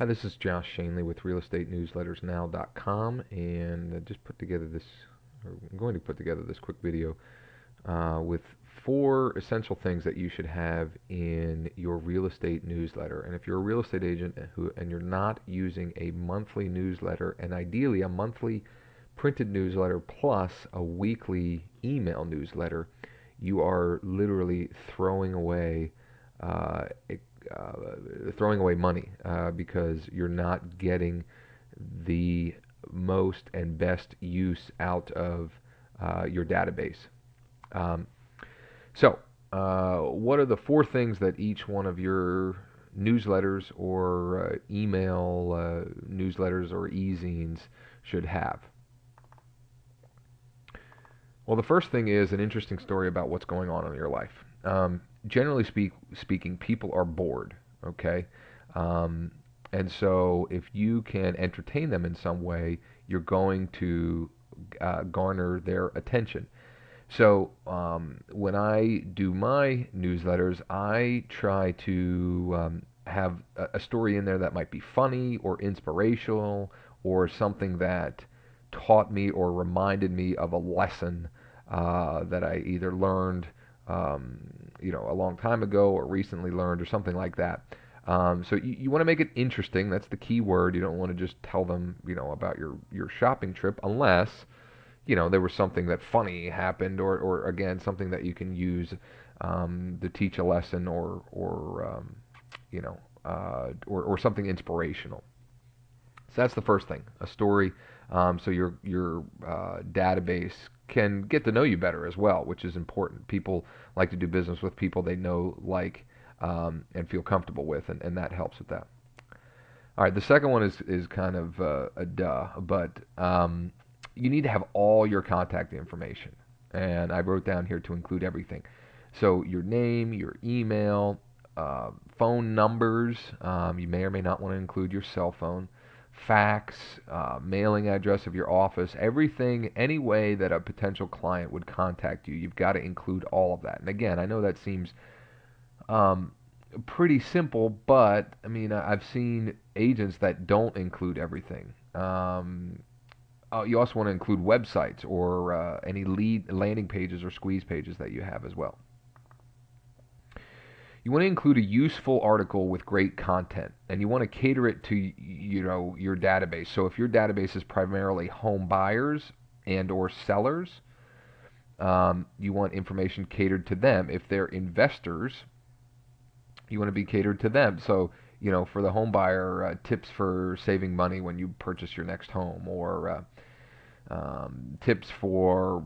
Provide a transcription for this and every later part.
Hi, this is Josh Shanley with RealEstateNewslettersNow.com, and I'm going to put together this quick video with 4 essential things that you should have in your real estate newsletter. And if you're a real estate agent and you're not using a monthly newsletter, and ideally a monthly printed newsletter plus a weekly email newsletter, you are literally uh, throwing away money because you're not getting the most and best use out of your database. Um, what are the 4 things that each one of your newsletters or email newsletters or e-zines should have? Well, the first thing is an interesting story about what's going on in your life. Generally speaking, people are bored, okay? Um, and so if you can entertain them in some way, you're going to garner their attention. So when I do my newsletters, I try to have a story in there that might be funny or inspirational or something that taught me or reminded me of a lesson that I either learned, a long time ago or recently learned or something like that. So you want to make it interesting. That's the key word. You don't want to just tell them, about your shopping trip unless there was something that funny happened, or again, something that you can use to teach a lesson, or something inspirational. So that's the first thing, a story, so your database can get to know you better as well, which is important. People like to do business with people they know, like, and feel comfortable with, and that helps with that. All right, the second one is kind of a duh, but you need to have all your contact information. And I wrote down here to include everything. So your name, your email, phone numbers. You may or may not want to include your cell phone, fax, mailing address of your office, everything, any way that a potential client would contact you. You've got to include all of that. And again, I know that seems um, pretty simple, but I mean, I've seen agents that don't include everything. You also want to include websites or any lead landing pages or squeeze pages that you have as well. You want to include a useful article with great content, and you want to cater it to your database. So if your database is primarily home buyers and or sellers, you want information catered to them. If they're investors, you want to be catered to them. So, for the home buyer, tips for saving money when you purchase your next home, or tips for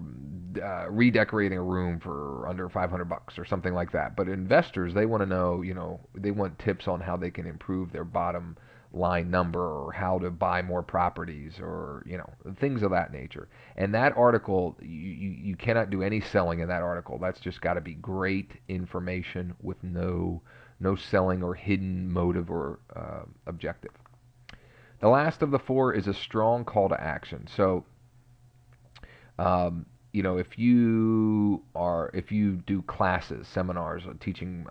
redecorating a room for under 500 bucks or something like that. But investors, they want to know, they want tips on how they can improve their bottom line number, or how to buy more properties, or things of that nature. And that article, you cannot do any selling in that article. That's just got to be great information with no selling or hidden motive or objective. The last of the 4 is a strong call to action. So if you do classes, seminars, teaching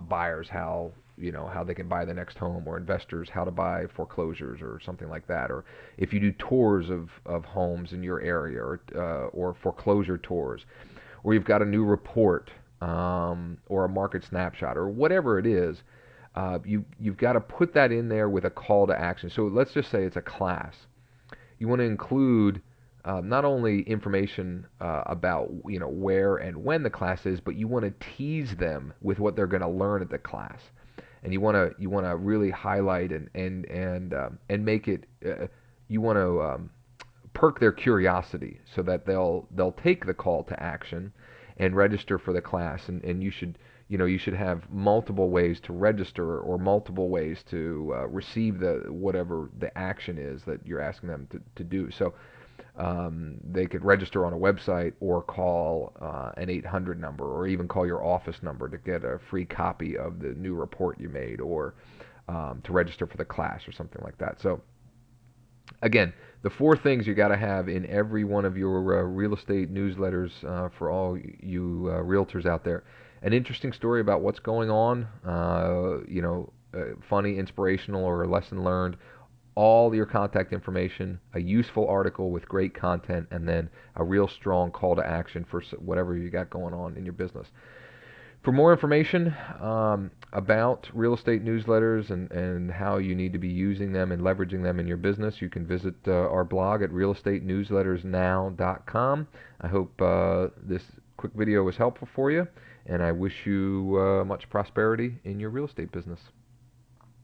buyers how they can buy the next home, or investors how to buy foreclosures or something like that, or if you do tours of homes in your area, or foreclosure tours, or you've got a new report, or a market snapshot, or whatever it is, you've got to put that in there with a call to action. So let's just say it's a class. You want to include not only information about where and when the class is, but you want to tease them with what they're going to learn at the class, and you want to really highlight and make it. You want to perk their curiosity so that they'll take the call to action and register for the class. And you should have multiple ways to register, or multiple ways to receive the whatever the action is that you're asking them to do. So they could register on a website, or call an 800 number, or even call your office number to get a free copy of the new report you made, or to register for the class or something like that. So again, the 4 things you got to have in every one of your real estate newsletters, for all you realtors out there. An interesting story about what's going on, funny, inspirational, or a lesson learned, all your contact information, a useful article with great content, and then a real strong call to action for whatever you got going on in your business. For more information about real estate newsletters and how you need to be using them and leveraging them in your business, you can visit our blog at realestatenewslettersnow.com. I hope this quick video was helpful for you, and I wish you much prosperity in your real estate business.